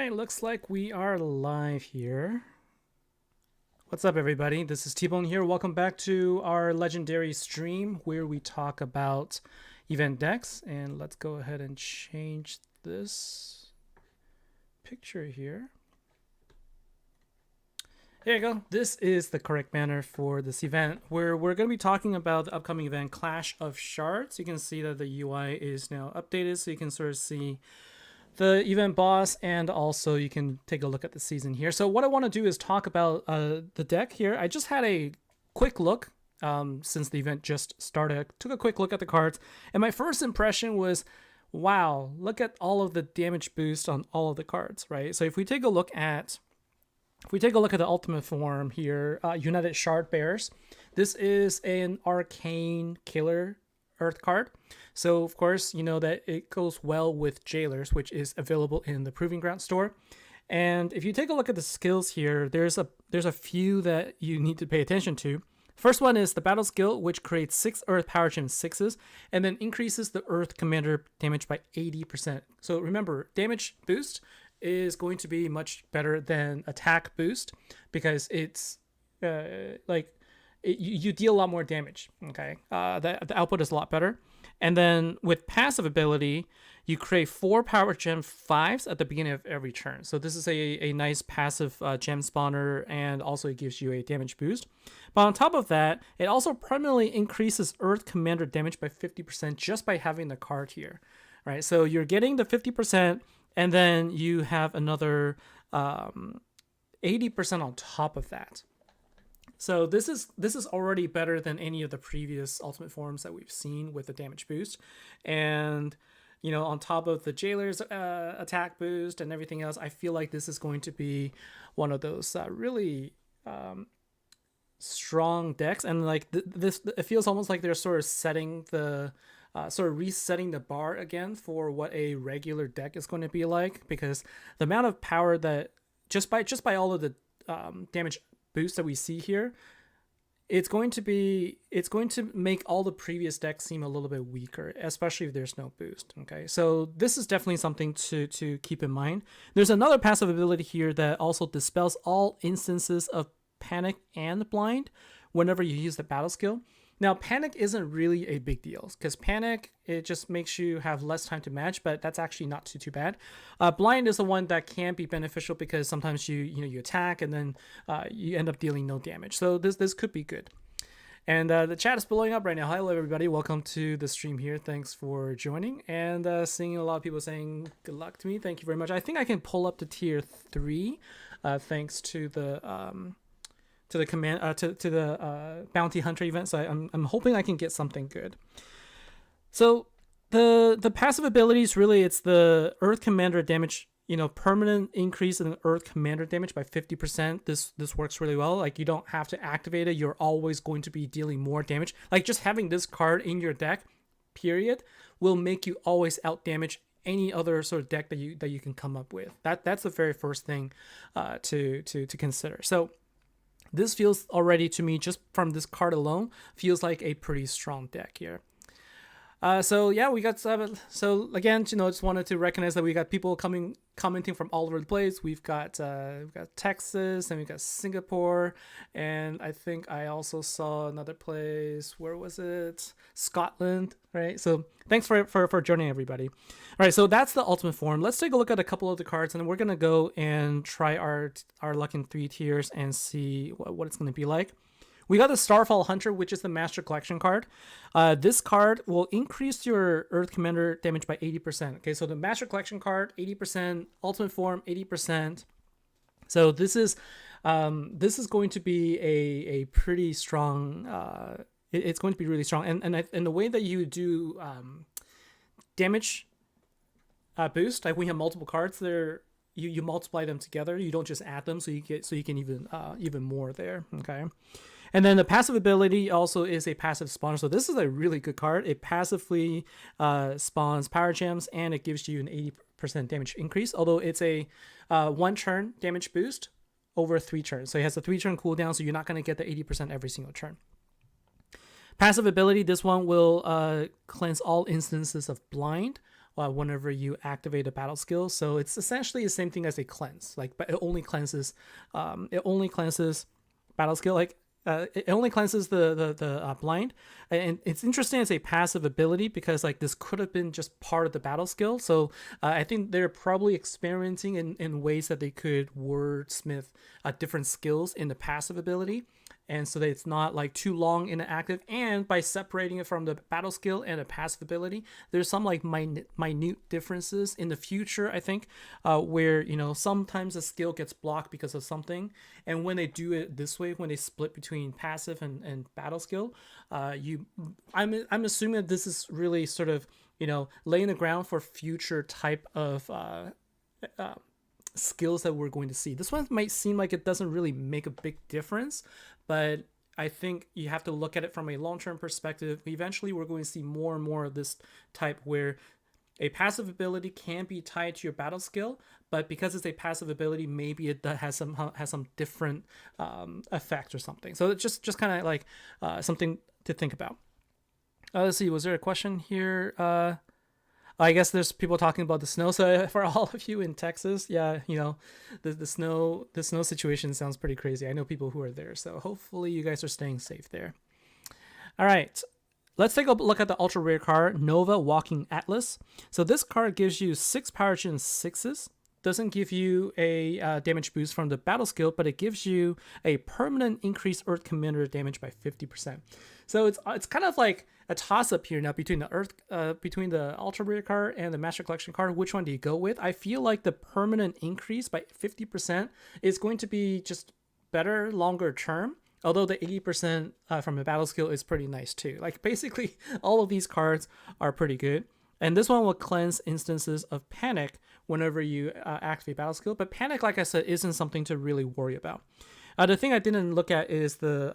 right, looks like we are live here. What's up, everybody? This is T-Bone here. Welcome back to our legendary stream where we talk about event decks. And let's go ahead and change this picture here. There you go. This is the correct banner for this event where we're going to be talking about the upcoming event Clash of Shards. You can see that the UI is now updated, so you can sort of see the event boss, and also you can take a look at the season here. So what I want to do is talk about the deck here. I just had a quick look since the event just started. I took a quick look at the cards, and my first impression was, wow, look at all of the damage boost on all of the cards, right? So if we take a look at the ultimate form here, United Shard Bearers, this is an arcane killer Earth card. So of course, you know that it goes well with Jailers, which is available in the Proving Ground store. And if you take a look at the skills here, there's a few that you need to pay attention to. First one is the battle skill, which creates 6 Earth Power Gem 6s and then increases the Earth Commander damage by 80%. So remember, damage boost is going to be much better than attack boost because it's you deal a lot more damage. Okay, the output is a lot better. And then with passive ability, you create 4 Power Gem 5s at the beginning of every turn. So this is a nice passive gem spawner, and also it gives you a damage boost. But on top of that, it also permanently increases Earth Commander damage by 50% just by having the card here. Right, so you're getting the 50%, and then you have another 80% on top of that. So this is already better than any of the previous ultimate forms that we've seen with the damage boost. And you know, on top of the Jailer's attack boost and everything else, I feel like this is going to be one of those really strong decks. And like this, it feels almost like they're sort of setting the resetting the bar again for what a regular deck is going to be like, because the amount of power that just by all of the damage boost that we see here, it's going to make all the previous decks seem a little bit weaker, especially if there's no boost. Okay, so this is definitely something to keep in mind. There's another passive ability here that also dispels all instances of panic and blind whenever you use the battle skill. Now, panic isn't really a big deal because panic, it just makes you have less time to match, but that's actually not too bad. Blind is the one that can be beneficial because sometimes you attack and then you end up dealing no damage. So this could be good. And the chat is blowing up right now. Hello, everybody. Welcome to the stream here. Thanks for joining. And seeing a lot of people saying good luck to me. Thank you very much. I think I can pull up to tier 3 thanks to the bounty hunter event, so I'm hoping I can get something good. So the passive abilities, really, it's the Earth Commander damage, permanent increase in Earth Commander damage by 50%. This works really well. Like, you don't have to activate it. You're always going to be dealing more damage. Like, just having this card in your deck, period, will make you always out damage any other sort of deck that you can come up with. That's the very first thing to consider. So this feels already to me, just from this card alone, feels like a pretty strong deck here. So yeah, we got 7. So again, just wanted to recognize that we got people commenting from all over the place. We've got Texas, and we've got Singapore, and I think I also saw another place. Where was it? Scotland, right? So thanks for joining, everybody. All right, so that's the ultimate form. Let's take a look at a couple of the cards, and then we're gonna go and try our luck in 3 tiers and see what it's gonna be like. We got the Starfall Hunter, which is the Master Collection card. This card will increase your Earth Commander damage by 80%. Okay, so the Master Collection card, 80%, Ultimate Form, 80%. So this is going to be a pretty strong. It's going to be really strong, and the way that you do damage boost, like we have multiple cards there. You multiply them together. You don't just add them, so you can even more there. Okay. And then the passive ability also is a passive spawner. So this is a really good card. It passively spawns power gems, and it gives you an 80% damage increase, although it's a 1 turn damage boost over 3 turns. So it has a 3 turn cooldown, so you're not going to get the 80% every single turn. Passive ability, this one will cleanse all instances of blind whenever you activate a battle skill. So it's essentially the same thing as a cleanse, like, but it only cleanses battle skill, like it only cleanses the blind. And it's interesting as a passive ability because like this could have been just part of the battle skill. So I think they're probably experimenting in ways that they could wordsmith different skills in the passive ability, and so that it's not like too long in the active. And by separating it from the battle skill and the passive ability, there's some like minute differences in the future, I think, where, you know, sometimes a skill gets blocked because of something, and when they do it this way, when they split between passive and battle skill, I'm assuming that this is really sort of, you know, laying the ground for future type of skills that we're going to see. This one might seem like it doesn't really make a big difference, but I think you have to look at it from a long-term perspective. Eventually, we're going to see more and more of this type where a passive ability can be tied to your battle skill, but because it's a passive ability, maybe it has some different effect or something. So it's just kind of like something to think about. Let's see, was there a question here? I guess there's people talking about the snow. So for all of you in Texas, yeah, you know, the snow situation sounds pretty crazy. I know people who are there, so hopefully you guys are staying safe there. All right, let's take a look at the ultra rare card, Nova Walking Atlas. So this card gives you 6 power gen 6s. Doesn't give you a damage boost from the battle skill, but it gives you a permanent increased Earth Commander damage by 50%. So it's kind of like a toss-up here now between the ultra rare card and the Master Collection card. Which one do you go with? I feel like the permanent increase by 50% is going to be just better longer term. Although the 80% from the battle skill is pretty nice too. Like basically all of these cards are pretty good. And this one will cleanse instances of panic whenever you activate battle skill. But panic, like I said, isn't something to really worry about. The thing I didn't look at is the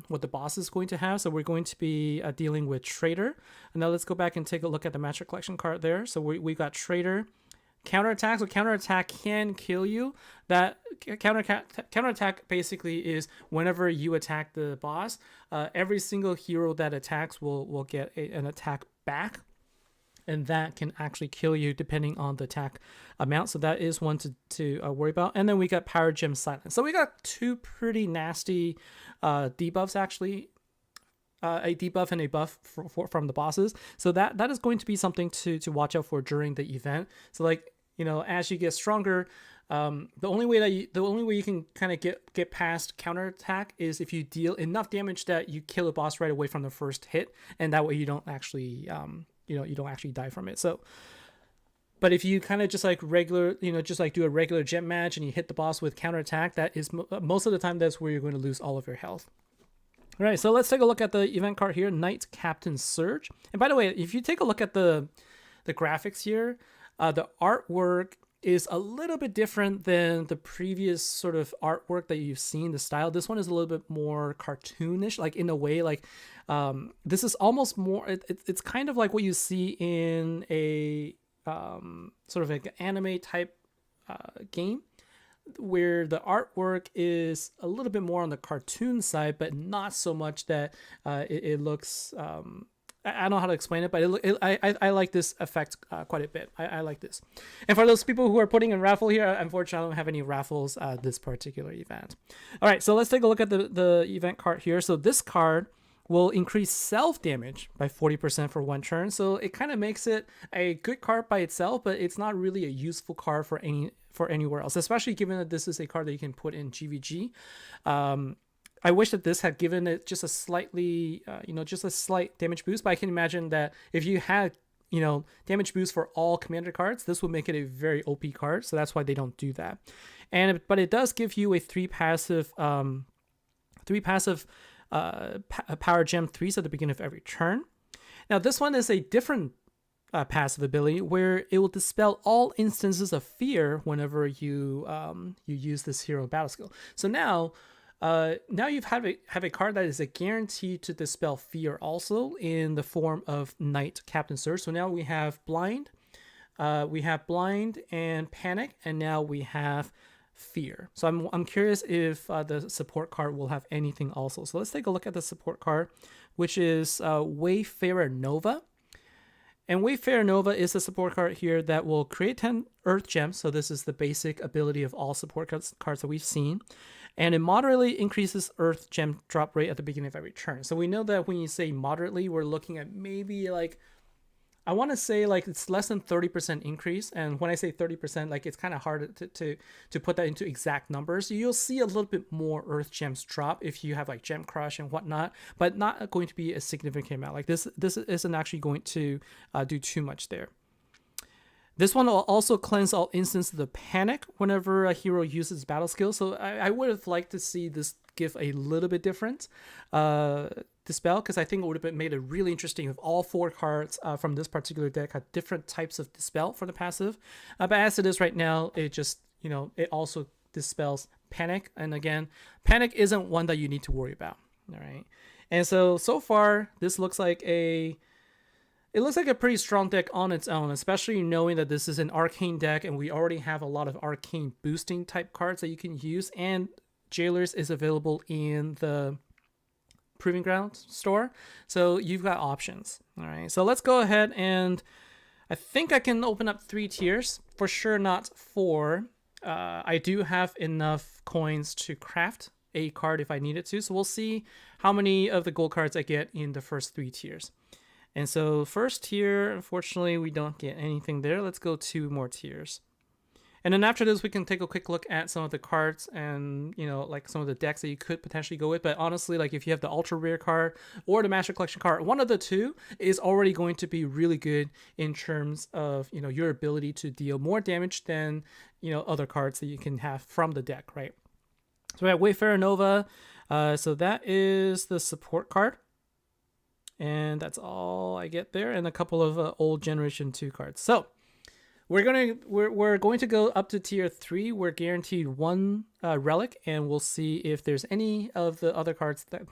what the boss is going to have. So we're going to be dealing with Trader. And now let's go back and take a look at the Master Collection card there. So we got Trader. Counterattack. So counterattack can kill you. That counterattack basically is whenever you attack the boss, every single hero that attacks will get an attack back. And that can actually kill you depending on the attack amount. So that is one to worry about. And then we got Power Gem Silence. So we got 2 pretty nasty debuffs actually. A debuff and a buff from the bosses. So that is going to be something to watch out for during the event. So like, you know, as you get stronger, the only way you can kind of get past counterattack is if you deal enough damage that you kill a boss right away from the first hit, and that way you don't actually you don't actually die from it. So, but if you kind of just like do a regular gem match and you hit the boss with counterattack, that is most of the time that's where you're going to lose all of your health. All right, so let's take a look at the event card here, Knight Captain Surge. And by the way, if you take a look at the graphics here, the artwork is a little bit different than the previous sort of artwork that you've seen. The style, this one is a little bit more cartoonish, like in a way, like this is almost more, it's kind of like what you see in a sort of like anime type game, where the artwork is a little bit more on the cartoon side, but not so much that it looks I don't know how to explain it, but I like this effect quite a bit. I like this. And for those people who are putting in raffle here, unfortunately, I don't have any raffles this particular event. All right, so let's take a look at the event card here. So this card will increase self damage by 40% for 1 turn. So it kind of makes it a good card by itself, but it's not really a useful card for anywhere else, especially given that this is a card that you can put in GVG. I wish that this had given it just a slightly, just a slight damage boost. But I can imagine that if you had, damage boost for all commander cards, this would make it a very OP card. So that's why they don't do that. But it does give you a 3 passive power gem 3s at the beginning of every turn. Now this one is a different passive ability where it will dispel all instances of fear whenever you use this hero battle skill. So now you have a card that is a guarantee to dispel fear also in the form of Knight Captain Surge. So now we have blind and panic, and now we have fear. So I'm curious if the support card will have anything also. So let's take a look at the support card, which is Wayfarer Nova. And Wayfarer Nova is a support card here that will create 10 Earth Gems. So this is the basic ability of all support cards that we've seen. And it moderately increases Earth Gem drop rate at the beginning of every turn. So we know that when you say moderately, we're looking at maybe like, I want to say like it's less than 30% increase. And when I say 30%, like it's kind of hard to put that into exact numbers. You'll see a little bit more Earth Gems drop if you have like Gem Crush and whatnot, but not going to be a significant amount. Like this isn't actually going to do too much there. This one will also cleanse all instances of the panic whenever a hero uses battle skill. So I would have liked to see this give a little bit different dispel, because I think it would have made it really interesting if all 4 cards from this particular deck had different types of dispel for the passive. But as it is right now, it just, it also dispels panic. And again, panic isn't one that you need to worry about. All right. And so far, this looks like a pretty strong deck on its own, especially knowing that this is an arcane deck and we already have a lot of arcane boosting type cards that you can use, and Jailers is available in the Proving Ground store. So you've got options. All right. So let's go ahead, and I think I can open up 3 tiers. For sure not 4. I do have enough coins to craft a card if I needed to. So we'll see how many of the gold cards I get in the first 3 tiers. And so first tier, unfortunately, we don't get anything there. Let's go 2 more tiers. And then after this, we can take a quick look at some of the cards and, like some of the decks that you could potentially go with. But honestly, like if you have the ultra rare card or the Master Collection card, one of the 2 is already going to be really good in terms of, your ability to deal more damage than, other cards that you can have from the deck, right? So we have Wayfarer Nova. So that is the support card. And that's all I get there, and a couple of old Generation 2 cards. So we're going to go up to tier 3. We're guaranteed 1 relic, and we'll see if there's any of the other cards that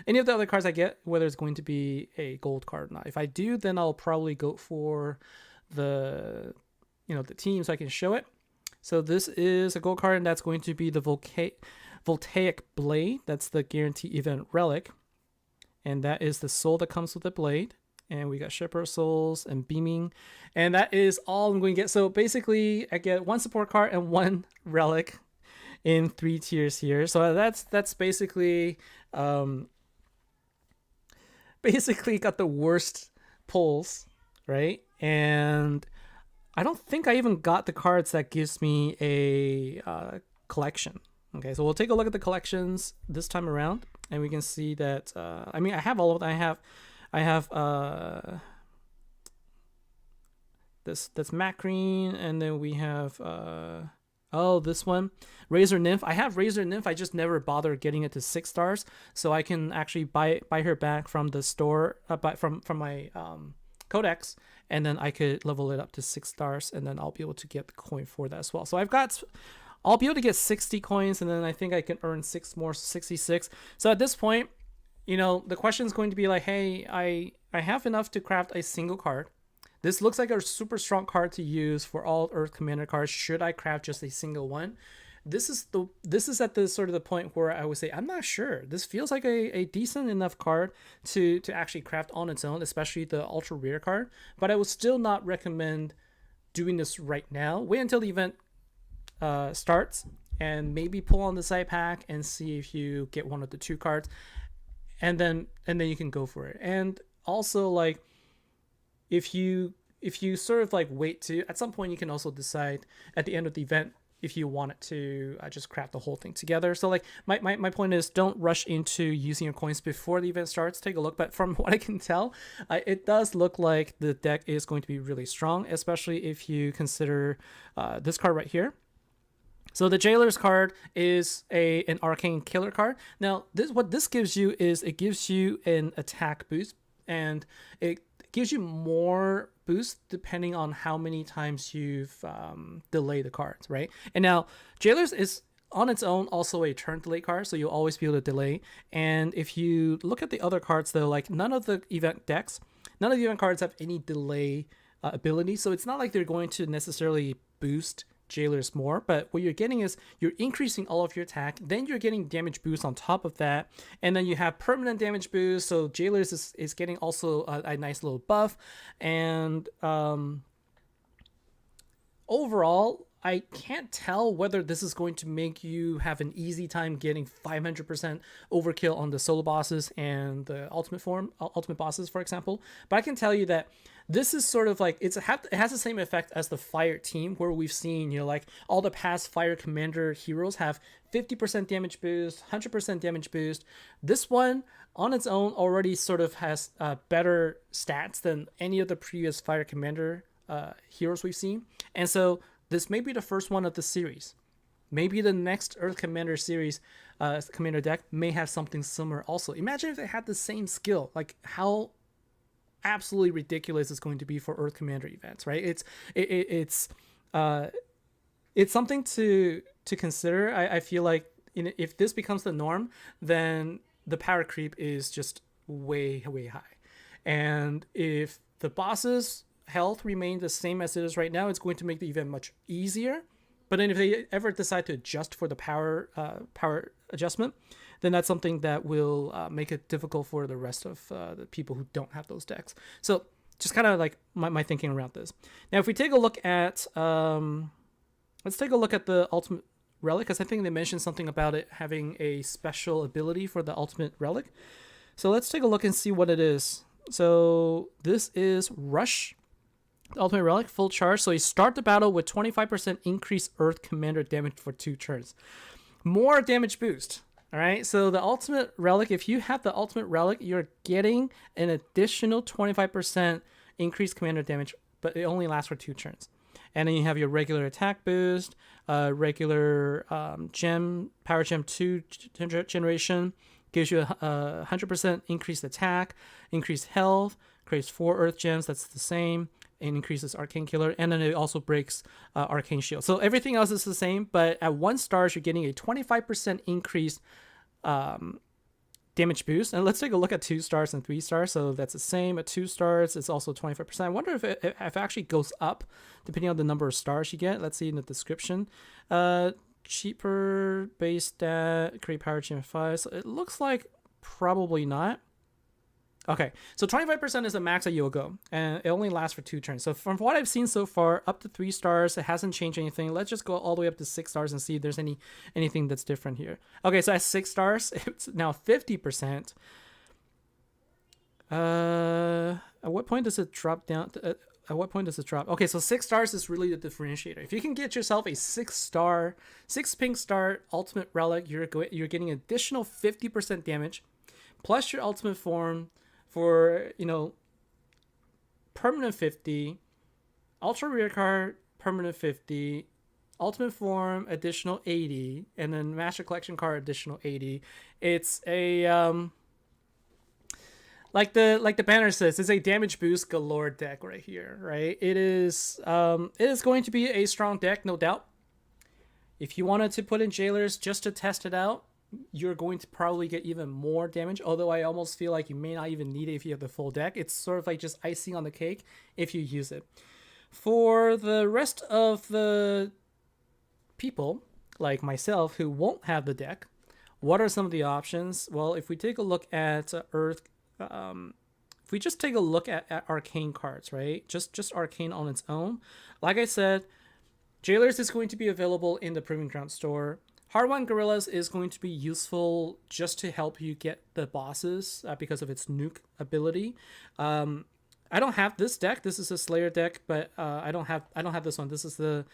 any of the other cards I get, whether it's going to be a gold card or not. If I do, then I'll probably go for the the team so I can show it. So this is a gold card, and that's going to be the Voltaic Blade. That's the guarantee event relic. And that is the soul that comes with the blade. And we got Shepherd Souls and Beaming. And that is all I'm going to get. So basically, I get 1 support card and 1 relic in 3 tiers here. So that's basically got the worst pulls, right? And I don't think I even got the cards that gives me a collection. Okay, so we'll take a look at the collections this time around. And we can see that, I have all of them. I have that's Macreen, and then we have, this one, Razor Nymph. I have Razor Nymph, I just never bothered getting it to 6 stars, so I can actually buy her back from the store, from my codex, and then I could level it up to 6 stars, and then I'll be able to get the coin for that as well. So I'll be able to get 60 coins, and then I think I can earn 6 more, 66. So at this point, the question is going to be like, hey, I have enough to craft a single card. This looks like a super strong card to use for all Earth Commander cards. Should I craft just a single one? This is at the sort of the point where I would say, I'm not sure. This feels like a decent enough card to actually craft on its own, especially the ultra rare card. But I would still not recommend doing this right now. Wait until the event starts, and maybe pull on the side pack and see if you get one of the 2 cards, and then you can go for it. And also, like, if you sort of like wait to, at some point you can also decide at the end of the event if you want it to just craft the whole thing together. So like my point is, don't rush into using your coins before the event starts. Take a look, but from what I can tell, it does look like the deck is going to be really strong, especially if you consider this card right here. So the Jailers card is an arcane killer card. Now, what this gives you is it gives you an attack boost, and it gives you more boost depending on how many times you've delayed the cards, right? And now, Jailers is on its own also a turn delay card, so you'll always be able to delay. And if you look at the other cards, though, like none of the event cards have any delay ability, so it's not like they're going to necessarily boost jailers more, but what you're getting is you're increasing all of your attack, then you're getting damage boost on top of that, and then you have permanent damage boost, so jailers is getting also a nice little buff, and overall, I can't tell whether this is going to make you have an easy time getting 500% overkill on the solo bosses and the ultimate bosses, for example. But I can tell you that this is sort of like it has the same effect as the fire team, where we've seen, you know, like all the past fire commander heroes have 50% damage boost, 100% damage boost. This one on its own already sort of has better stats than any of the previous fire commander heroes we've seen, and so this may be the first one of the series. Maybe the next Earth Commander series, Commander deck may have something similar also. Imagine if they had the same skill. Like, how absolutely ridiculous it's going to be for Earth Commander events, right? It's something to consider. I feel like if this becomes the norm, then the power creep is just way, way high. And if the bosses health remain the same as it is right now, it's going to make the event much easier. But then if they ever decide to adjust for the power adjustment, then that's something that will make it difficult for the rest of the people who don't have those decks. So just kind of like my thinking around this. Now, if we take a look at let's take a look at the ultimate relic, because I think they mentioned something about it having a special ability for the ultimate relic. So let's take a look and see what it is. So this is Rush. Ultimate Relic, full charge. So you start the battle with 25% increased Earth Commander damage for 2 turns. More damage boost. All right. So the Ultimate Relic, if you have the Ultimate Relic, you're getting an additional 25% increased Commander damage, but it only lasts for 2 turns. And then you have your regular attack boost, regular Power Gem 2 generation, gives you a 100% increased attack, increased health, creates 4 Earth Gems, that's the same, and increases Arcane Killer, and then it also breaks Arcane Shield. So everything else is the same, but at 1 star, you're getting a 25% increased damage boost. And let's take a look at 2 stars and 3 stars. So that's the same. At 2 stars, it's also 25%. I wonder if it actually goes up depending on the number of stars you get. Let's see in the description. Cheaper base stat, create power gem 5. So it looks like probably not. Okay, so 25% is the max that you'll go, and it only lasts for 2 turns. So from what I've seen so far, up to 3 stars, it hasn't changed anything. Let's just go all the way up to 6 stars and see if there's anything that's different here. Okay, so at 6 stars, it's now 50%. At what point does it drop down? At what point does it drop? Okay, so 6 stars is really the differentiator. If you can get yourself a 6 pink star ultimate relic, you're getting additional 50% damage, plus your ultimate form for, you know, permanent 50, ultra rare card permanent 50, ultimate form additional 80, and then master collection card additional 80. It's a like the banner says, it's a damage boost galore deck right here, right? It is going to be a strong deck, no doubt. If you wanted to put in jailers just to test it out, you're going to probably get even more damage, although I almost feel like you may not even need it if you have the full deck. It's sort of like just icing on the cake if you use it. For the rest of the people, like myself, who won't have the deck, what are some of the options? Well, if we take a look at if we just take a look at arcane cards, right? Just arcane on its own. Like I said, jailers is going to be available in the Proving Ground store. Hardwon Gorillas is going to be useful just to help you get the bosses because of its nuke ability. I don't have this deck. This is a Slayer deck, but I don't have this one. This is the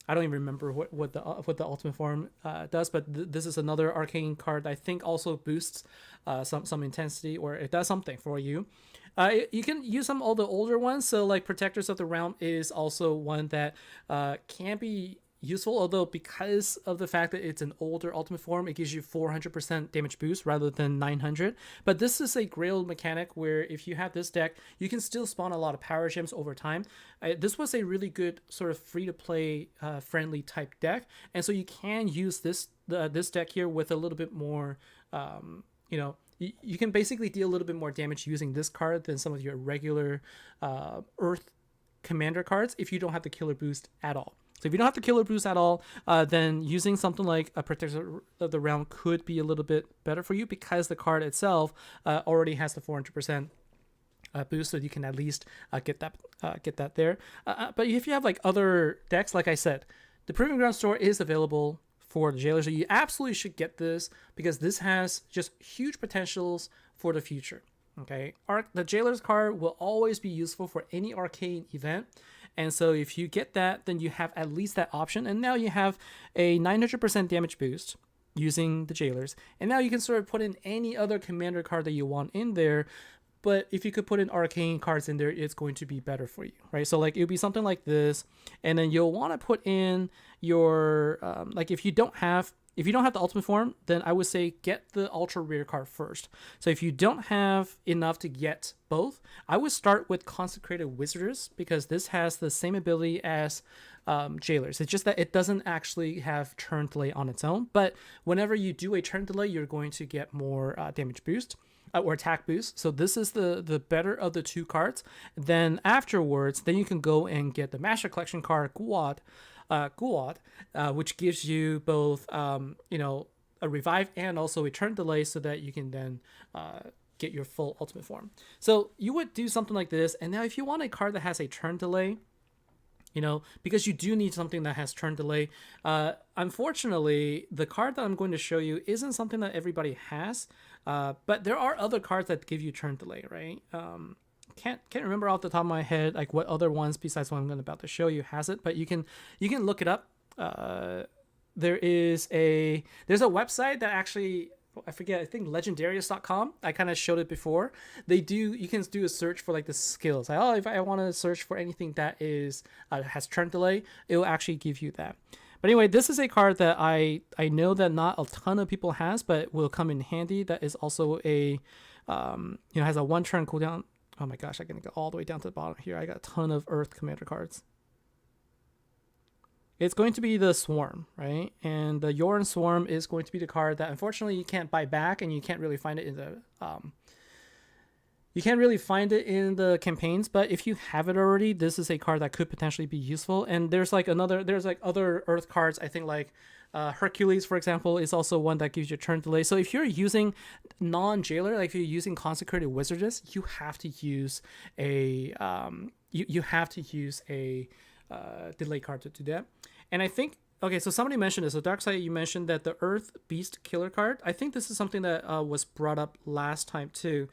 I don't even remember what the ultimate form does, but this is another arcane card I think also boosts some intensity, or it does something for you. You can use some of the older ones, so like Protectors of the Realm is also one that can be useful, although because of the fact that it's an older ultimate form, it gives you 400% damage boost rather than 900. But this is a grail mechanic where if you have this deck, you can still spawn a lot of power gems over time. This was a really good sort of free-to-play friendly type deck, and so you can use this deck here with a little bit more, you can basically deal a little bit more damage using this card than some of your regular Earth Commander cards if you don't have the killer boost at all. So if you don't have the killer boost at all, then using something like a Protector of the Realm could be a little bit better for you, because the card itself already has the 400% boost, so you can at least get that there. But if you have like other decks, like I said, the Proving Ground store is available for the Jailers, so you absolutely should get this, because this has just huge potentials for the future. Okay, the Jailers card will always be useful for any arcane event, and so if you get that, then you have at least that option. And now you have a 900% damage boost using the Jailers, and now you can sort of put in any other commander card that you want in there. But if you could put in arcane cards in there, it's going to be better for you, right? So like it would be something like this, and then you'll want to put in your like if you don't have the ultimate form, then I would say get the ultra rare card first. So if you don't have enough to get both, I would start with Consecrated Wizardess, because this has the same ability as Jailers. It's just that it doesn't actually have turn delay on its own, but whenever you do a turn delay, you're going to get more damage boost. Or attack boost. So this is the better of the two cards. Then afterwards, then you can go and get the Master Collection card, Guad, which gives you both, a revive and also a turn delay, so that you can then get your full ultimate form. So you would do something like this. And now if you want a card that has a turn delay, because you do need something that has turn delay. Unfortunately, the card that I'm going to show you isn't something that everybody has, but there are other cards that give you turn delay, right? Can't remember off the top of my head like what other ones besides what I'm about to show you has it, but you can look it up. There's a website that actually, I forget, I think legendarius.com. I kind of showed it before. You can do a search for like the skills. Like, if I want to search for anything that is has turn delay, it will actually give you that. But anyway, this is a card that I know that not a ton of people has, but will come in handy. That is also a has a 1 turn cooldown. Oh my gosh, I can go all the way down to the bottom here. I got a ton of Earth Commander cards. It's going to be the Swarm, right? And the Yorn Swarm is going to be the card that unfortunately you can't buy back, and you can't really find it in the campaigns. But if you have it already, this is a card that could potentially be useful. And there's other Earth cards. I think like Hercules, for example, is also one that gives you a turn delay. So if you're using non-jailer, like if you're using Consecrated Wizardess, you have to use a delay card to do that. And I think, okay, so somebody mentioned this. So Darkseid, you mentioned that the Earth Beast Killer card. I think this is something that was brought up last time too.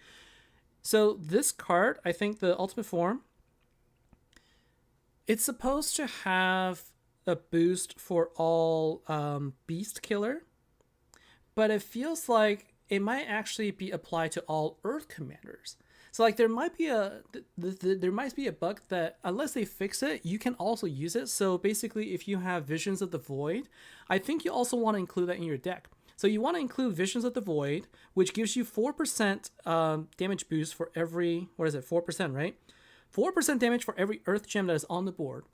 So this card, I think the Ultimate Form, it's supposed to have a boost for all Beast Killer, but it feels like it might actually be applied to all Earth Commanders. So like there might be a bug that unless they fix it, you can also use it. So basically, if you have Visions of the Void, I think you also want to include that in your deck. So you want to include Visions of the Void, which gives you 4% damage boost for every, 4%, right? 4% damage for every Earth gem that is on the board.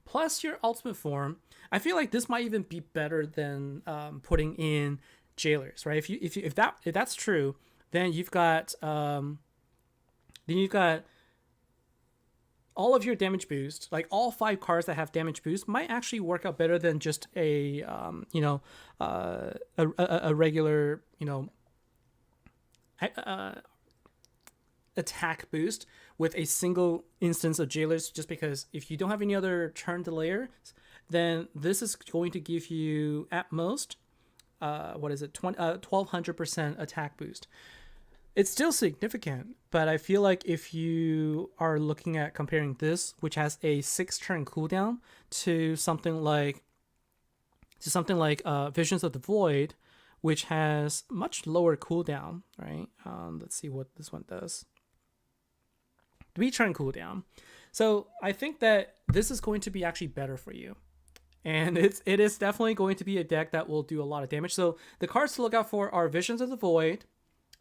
Plus your Ultimate Form. I feel like this might even be better than putting in Jailers, right? If that's true, then you've got all of your damage boost, like all 5 cards that have damage boost might actually work out better than just a regular, attack boost with a single instance of Jailers, just because if you don't have any other turn delayers, then this is going to give you at most 1200% attack boost. It's still significant, but I feel like if you are looking at comparing this, which has a 6-turn cooldown, to something like Visions of the Void, which has much lower cooldown, right? Let's see what this one does. 3-turn cooldown. So I think that this is going to be actually better for you. And it is definitely going to be a deck that will do a lot of damage. So the cards to look out for are Visions of the Void,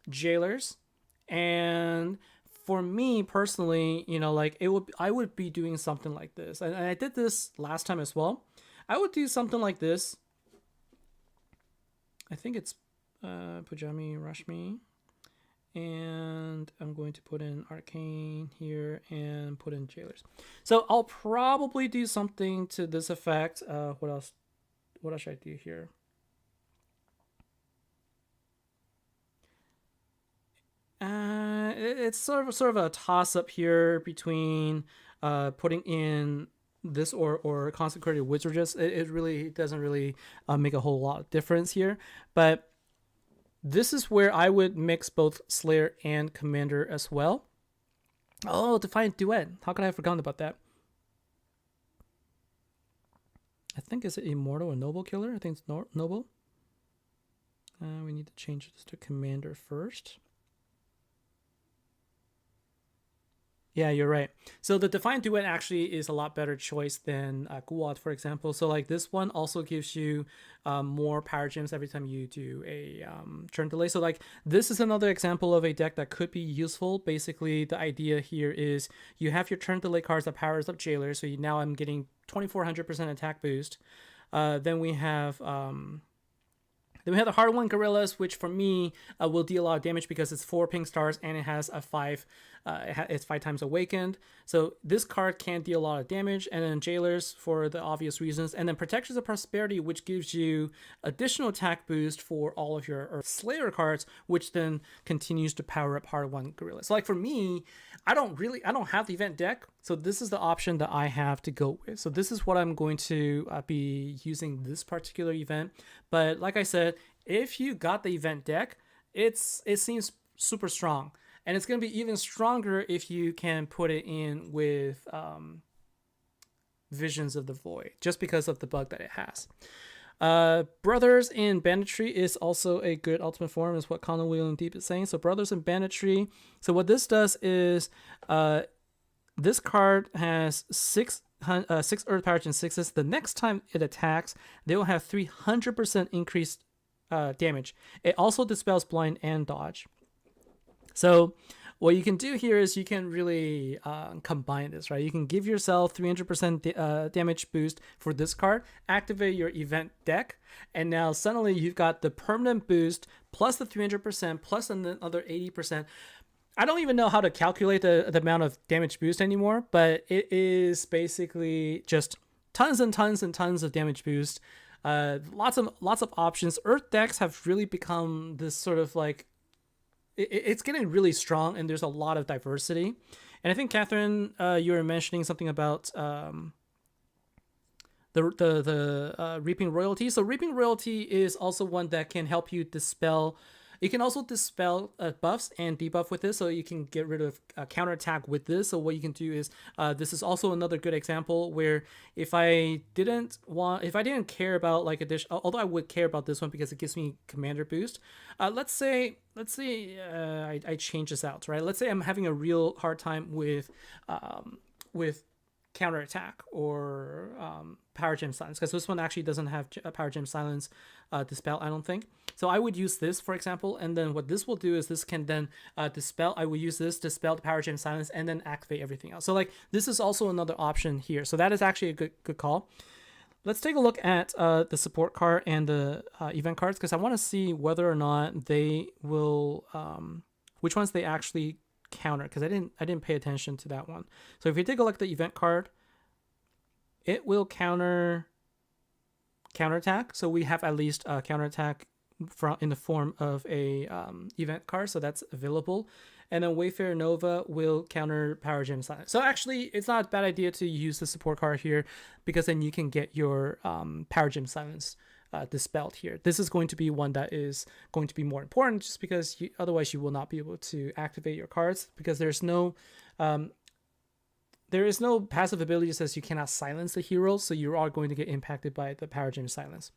Jailers, and for me personally, I would be doing something like this. And I did this last time as well. I would do something like this. I think it's Pujami Rashmi. And I'm going to put in Arcane here and put in Jailers. So I'll probably do something to this effect. What else should I do here? It's sort of a toss up here between putting in this or consecrated wizardess. It really doesn't really make a whole lot of difference here, but this is where I would mix both Slayer and Commander as well. Oh, Defiant Duet. How could I have forgotten about that? I think is it Immortal or Noble Killer? I think it's Noble. We need to change this to Commander first. Yeah, you're right. So the Defiant Duet actually is a lot better choice than Guad, for example. So like this one also gives you more power gems every time you do a turn delay. So like this is another example of a deck that could be useful. Basically, the idea here is you have your turn delay cards that powers up Jailer. So now I'm getting 2400% attack boost. Then we have the Hard One Gorillas, which for me will deal a lot of damage because it's 4 pink stars and it has a 5. It's 5 times awakened. So this card can deal a lot of damage. And then Jailers for the obvious reasons. And then Protectors of Prosperity, which gives you additional attack boost for all of your Earth Slayer cards, which then continues to power up Hard One Gorillas. So like for me, I don't have the event deck. So this is the option that I have to go with. So this is what I'm going to be using this particular event. But like I said, if you got the event deck, it seems super strong. And it's going to be even stronger if you can put it in with Visions of the Void, just because of the bug that it has. Brothers in Banditry is also a good ultimate form, is what Conan Wheeling Deep is saying. So Brothers in Banditry. So what this does is this card has 6 Earth Power Gen 6s. The next time it attacks, they will have 300% increased damage. It also dispels blind and dodge. So what you can do here is you can really combine this, right? You can give yourself 300% damage boost for this card, activate your event deck, and now suddenly you've got the permanent boost plus the 300% plus another 80%. I don't even know how to calculate the amount of damage boost anymore, but it is basically just tons and tons and tons of damage boost. Lots of options. Earth decks have really become this sort of like, it's getting really strong, and there's a lot of diversity. And I think Catherine, you were mentioning something about the Reaping Royalty. So Reaping Royalty is also one that can help you dispel. You can also dispel buffs and debuff with this, so you can get rid of counterattack with this. So what you can do is, this is also another good example where if I didn't care about like additional, although I would care about this one because it gives me commander boost. Let's say I change this out, right? Let's say I'm having a real hard time with counterattack or power gem silence, because this one actually doesn't have power gem silence dispel, I don't think. So I would use this, for example, and then what this will do is this can then dispel. I will use this to dispel the power gem silence and then activate everything else. So like this is also another option here. So that is actually a good call. Let's take a look at the support card and the event cards, because I want to see whether or not they will which ones they actually counter, because I didn't pay attention to that one. So if you take a look at the event card, it will counterattack. So we have at least a counterattack in the form of a event card, so that's available. And then Wayfarer Nova will counter Power Gem Silence. So actually, it's not a bad idea to use the support card here, because then you can get your Power Gem Silence dispelled here. This is going to be one that is going to be more important, just because otherwise you will not be able to activate your cards, because there is no passive ability that says you cannot silence the heroes, so you are going to get impacted by the Power Gem Silence.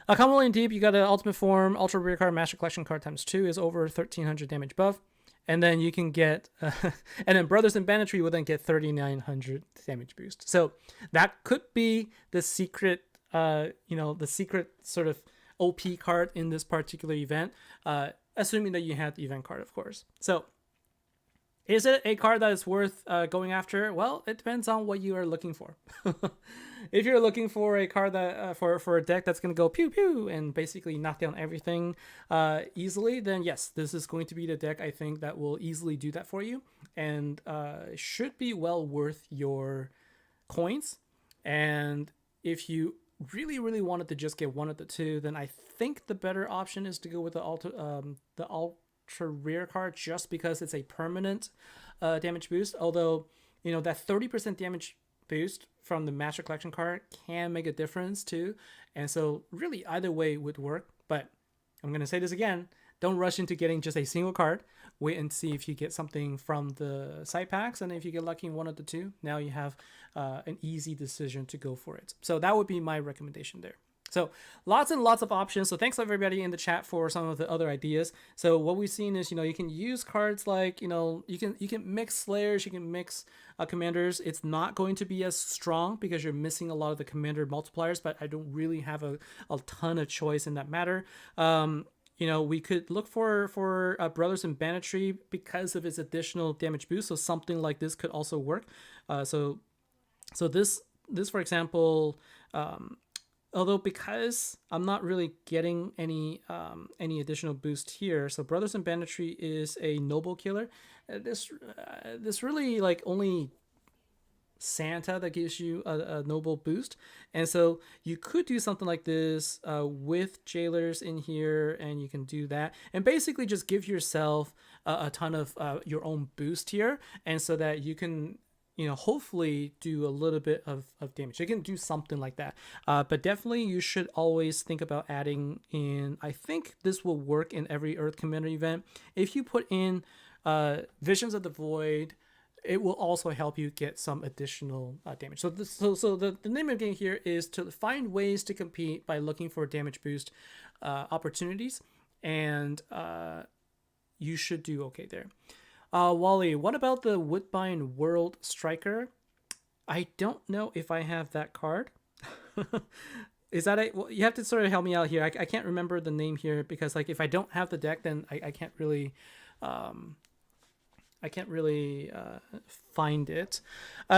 Commonly in Deep, you got an ultimate form, ultra rare card, master collection card times 2 is over 1300 damage buff. And then you can get, and then Brothers in Banditry will then get 3900 damage boost. So that could be the secret, the secret sort of OP card in this particular event, assuming that you had the event card, of course. So Is it a card that is worth going after? Well, it depends on what you are looking for. If you're looking for a card that for a deck that's going to go pew pew and basically knock down everything easily, then yes, this is going to be the deck I think that will easily do that for you, and should be well worth your coins. And if you really wanted to just get one of the two, then I think the better option is to go with the ultra rare card, just because it's a permanent damage boost. Although, you know, that 30% damage boost from the Master Collection card can make a difference too. And so really either way would work. But I'm going to say this again, don't rush into getting just a single card. Wait and see if you get something from the side packs. And if you get lucky in one of the two, now you have an easy decision to go for it. So that would be my recommendation there. So lots and lots of options. So thanks everybody in the chat for some of the other ideas. So what we've seen is, you know, you can use cards like, you know, you can mix Slayers, you can mix Commanders. It's not going to be as strong because you're missing a lot of the Commander multipliers, but I don't really have a ton of choice in that matter. You know, we could look for Brothers in Banditry because of its additional damage boost. So something like this could also work. So this for example, although because I'm not really getting any additional boost here, so Brothers in Banditry is a noble killer. This really like only Santa that gives you a noble boost, and so you could do something like this with jailers in here, and you can do that and basically just give yourself a ton of your own boost here, and so that you can, you know, hopefully do a little bit of damage. You can do something like that. But definitely you should always think about adding in, I think this will work in every Earth Commander event. If you put in Visions of the Void, it will also help you get some additional damage. So the name of the game here is to find ways to compete by looking for damage boost opportunities, and you should do okay there. Wally, what about the Woodbine World Striker? I don't know if I have that card. Is that a? Well, you have to sort of help me out here. I can't remember the name here because, like, if I don't have the deck, then I can't really, find it.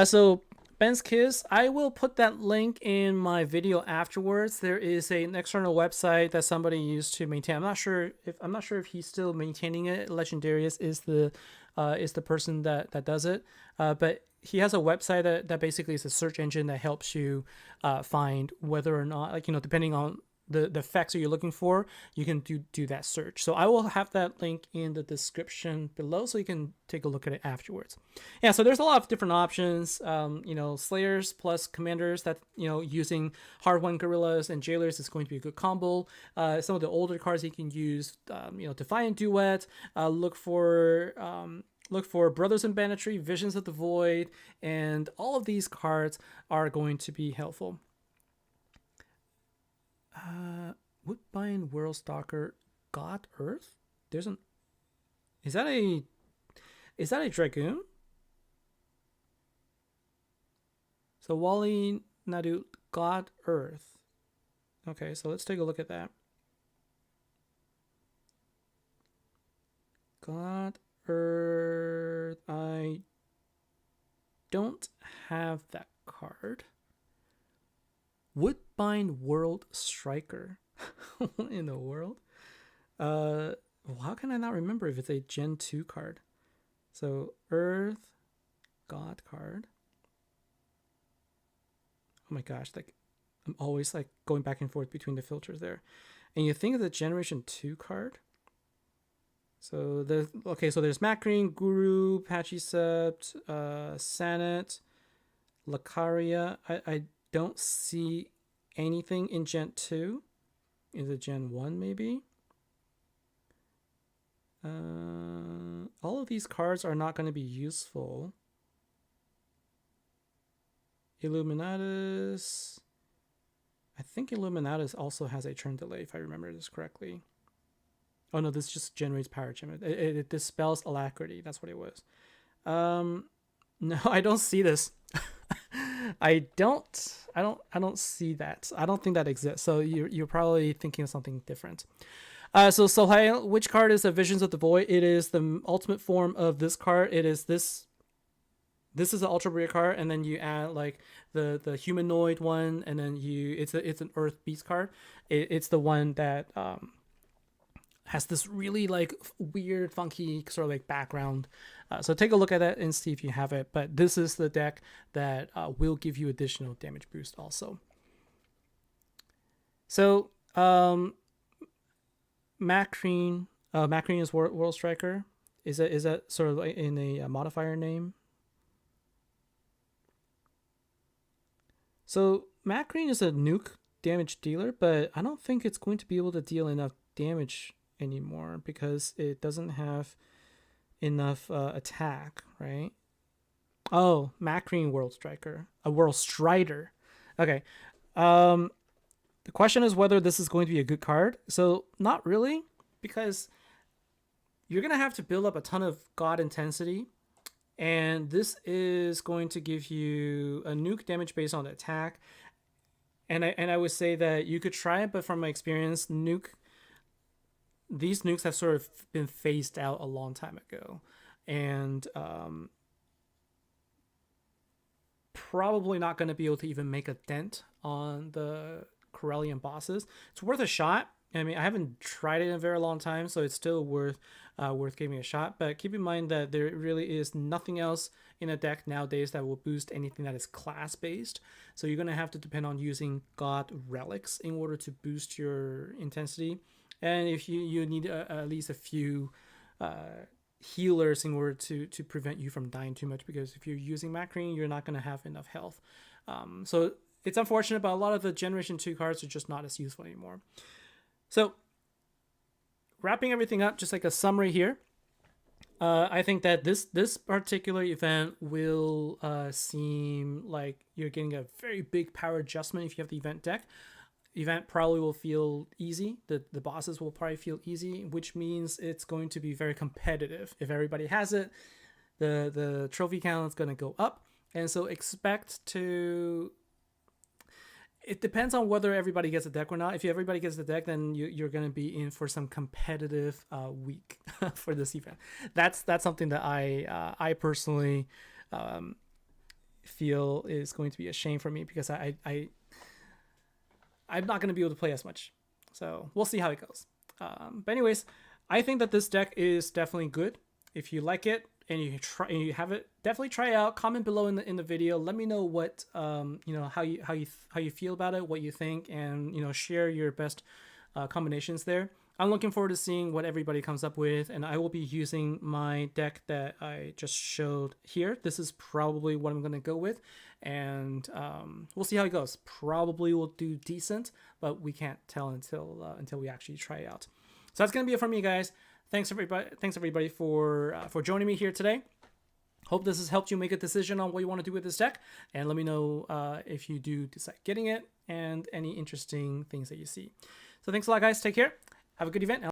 So Ben's Kiss, I will put that link in my video afterwards. There is an external website that somebody used to maintain. I'm not sure if he's still maintaining it. Legendarius is the person that does it. But he has a website that basically is a search engine that helps you find whether or not, like, you know, depending on the effects that you're looking for, you can do that search. So I will have that link in the description below so you can take a look at it afterwards. Yeah, so there's a lot of different options. You know, Slayers plus Commanders, that, you know, using Hard-Won Gorillas and Jailers is going to be a good combo. Some of the older cards you can use, you know, Defiant Duet, look for Brothers in Banditry, Visions of the Void, and all of these cards are going to be helpful. Woodbine World Stalker, God Earth? Is that a Dragoon? So Wally Nadu, God Earth. Okay, so let's take a look at that. God Earth. I don't have that card. Woodbine World Striker. What in the world? How can I not remember if it's a Gen 2 card? So Earth God card. Oh my gosh, like I'm always like going back and forth between the filters there. And you think of the Generation 2 card. So there's Macreen, Guru, Pachycept, Sanet, Lucaria. I don't see anything in Gen 2. Is it Gen 1 maybe? All of these cards are not going to be useful. Illuminatus. I think Illuminatus also has a turn delay, if I remember this correctly. Oh no, this just generates power gem. It dispels alacrity. That's what it was. No, I don't see this. I don't see that. I don't think that exists. So you're probably thinking of something different. So Sohail, which card is the Visions of the Void? It is the ultimate form of this card. It is this. This is an ultra rare card, and then you add like the humanoid one, and then it's an Earth Beast card. It's the one that has this really like weird, funky sort of like background. So take a look at that and see if you have it. But this is the deck that will give you additional damage boost also. So Macrine is World Striker. Is that sort of like in a modifier name? So Macrine is a nuke damage dealer, but I don't think it's going to be able to deal enough damage anymore because it doesn't have enough attack, right? Oh, Macrine World Striker, a World Strider. Okay. The question is whether this is going to be a good card. So not really, because you're gonna have to build up a ton of God intensity, and this is going to give you a nuke damage based on the attack. And I would say that you could try it, but from my experience, these nukes have sort of been phased out a long time ago, and probably not going to be able to even make a dent on the Corellian bosses. It's worth a shot. I mean, I haven't tried it in a very long time, so it's still worth giving a shot. But keep in mind that there really is nothing else in a deck nowadays that will boost anything that is class based. So you're gonna have to depend on using God relics in order to boost your intensity. And if you need at least a few healers in order to prevent you from dying too much, because if you're using Macrine, you're not gonna have enough health. So it's unfortunate, but a lot of the Generation 2 cards are just not as useful anymore. So, wrapping everything up, just like a summary here, I think that this particular event will seem like you're getting a very big power adjustment if you have the event deck. Event probably will feel easy. The bosses will probably feel easy, which means it's going to be very competitive. If everybody has it, the trophy count is going to go up. And so expect to... It depends on whether everybody gets a deck or not. If everybody gets the deck, then you're going to be in for some competitive week for this event. That's something that I personally feel is going to be a shame for me, because I'm not going to be able to play as much. So we'll see how it goes. But anyways, I think that this deck is definitely good. If you like it and you have it, definitely try it out. Comment below in the video. Let me know what how you feel about it, what you think, and share your best combinations there. I'm looking forward to seeing what everybody comes up with, and I will be using my deck that I just showed here. This is probably what I'm going to go with, and we'll see how it goes. Probably will do decent, but we can't tell until we actually try it out. So that's going to be it from me, guys. Thanks everybody for joining me here today. Hope this has helped you make a decision on what you want to do with this deck, and let me know if you do decide getting it and any interesting things that you see. So thanks a lot, guys. Take care. Have a good event.